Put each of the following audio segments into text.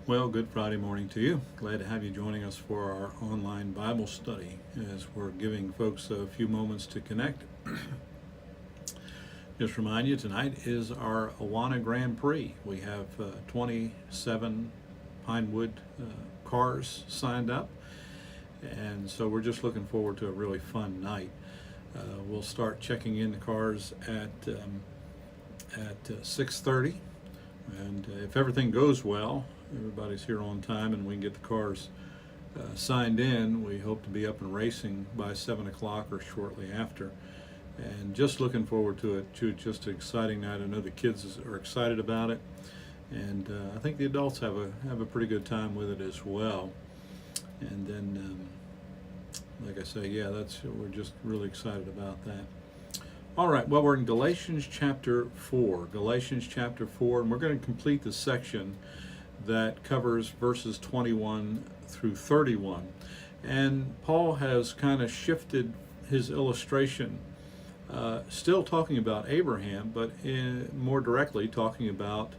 Well, good Friday morning to you. Glad to have you joining us for our online Bible study as we're giving folks a few moments to connect. Just remind you, tonight is our Awana Grand Prix. We have 27 Pinewood cars signed up, and so we're just looking forward to a really fun night. We'll start checking in the cars at 6:30, and if everything goes well, everybody's here on time and we can get the cars signed in, we hope to be up and racing by 7 o'clock or shortly after. And just looking forward to it. Just an exciting night. I know the kids are excited about it, and I think the adults have a pretty good time with it as well. And then, like I say, yeah, we're just really excited about that. All right, well, we're in Galatians chapter 4. Galatians chapter 4, and we're going to complete the section that covers verses 21 through 31. And Paul has kind of shifted his illustration, still talking about Abraham, but more directly talking about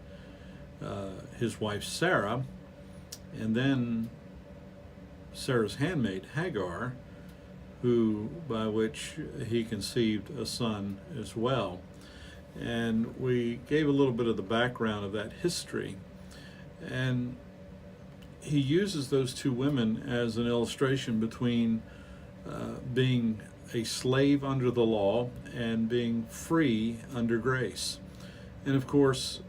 his wife Sarah, and then Sarah's handmaid Hagar, by which he conceived a son as well. And we gave a little bit of the background of that history. And he uses those two women as an illustration between being a slave under the law and being free under grace. And of course,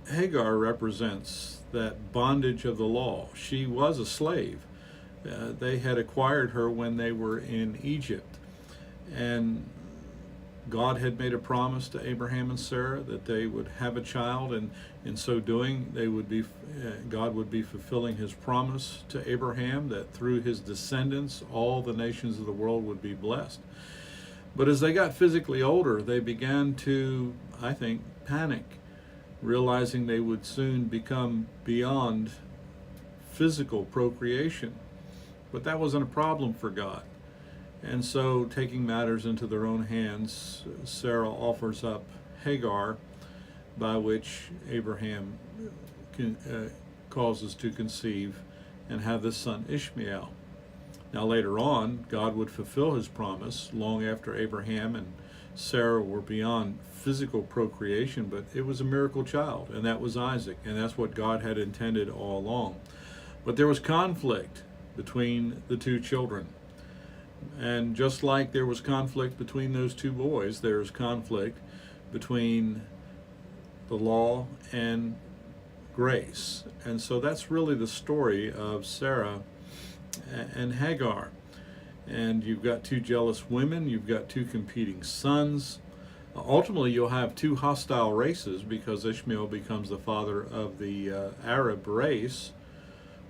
Hagar represents that bondage of the law. She was a slave. They had acquired her when they were in Egypt. And God had made a promise to Abraham and Sarah that they would have a child, and in so doing, God would be fulfilling his promise to Abraham that through his descendants, all the nations of the world would be blessed. But as they got physically older, they began to, I think, panic, realizing they would soon become beyond physical procreation. But that wasn't a problem for God. And so, taking matters into their own hands, Sarah offers up Hagar, by which Abraham causes to conceive and have this son Ishmael. Now later on, God would fulfill his promise long after Abraham and Sarah were beyond physical procreation, but it was a miracle child, and that was Isaac, and that's what God had intended all along. But there was conflict between the two children. And just like there was conflict between those two boys, there's conflict between the law and grace. And so that's really the story of Sarah and Hagar. And you've got two jealous women, you've got two competing sons. Ultimately, you'll have two hostile races because Ishmael becomes the father of the Arab race,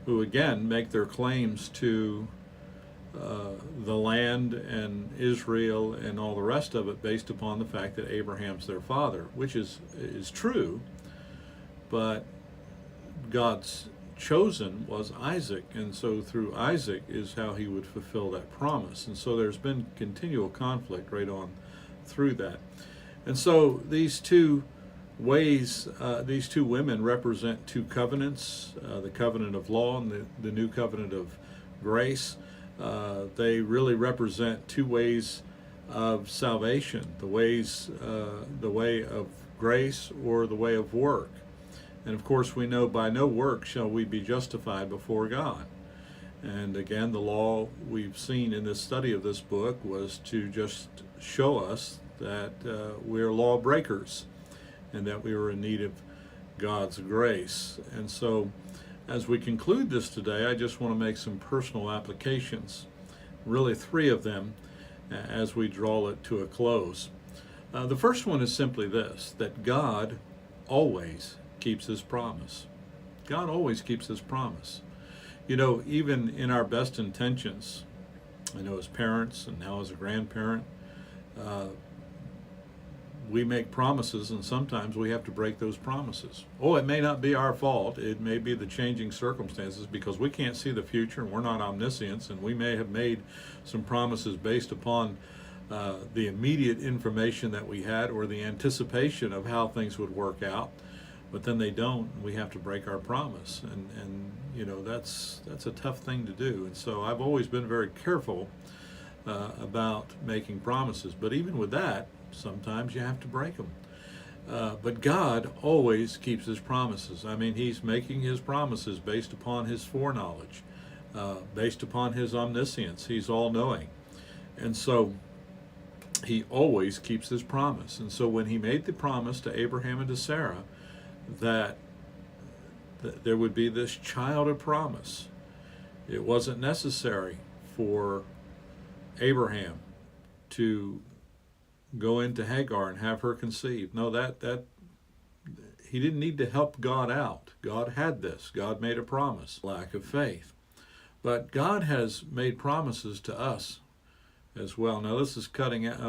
who again make their claims to the land and Israel and all the rest of it based upon the fact that Abraham's their father, which is true, but God's chosen was Isaac, and so through Isaac is how he would fulfill that promise. And so there's been continual conflict right on through that. And so these two women represent two covenants, the covenant of law and the new covenant of grace. They really represent two ways of salvation, the way of grace or the way of work. And of course we know by no work shall we be justified before God. And again, the law we've seen in this study of this book was to just show us that we're lawbreakers and that we were in need of God's grace. And so as we conclude this today, I just want to make some personal applications, really three of them, as we draw it to a close. The first one is simply this, that God always keeps his promise. God always keeps his promise. You know, even in our best intentions, I know as parents and now as a grandparent, we make promises, and sometimes we have to break those promises. Oh, it may not be our fault. It may be the changing circumstances, because we can't see the future and we're not omniscients, and we may have made some promises based upon the immediate information that we had or the anticipation of how things would work out. but then they don't, and we have to break our promise. And you know, that's a tough thing to do. And so I've always been very careful about making promises. But even with that, sometimes you have to break them. But God always keeps his promises. I mean, he's making his promises based upon his foreknowledge, based upon his omniscience. He's all-knowing. And so he always keeps his promise. And so when he made the promise to Abraham and to Sarah that there would be this child of promise, it wasn't necessary for Abraham to go into Hagar and have her conceived. No, that he didn't need to help God out. God had this. God made a promise. Lack of faith. But God has made promises to us as well. Now this is cutting out.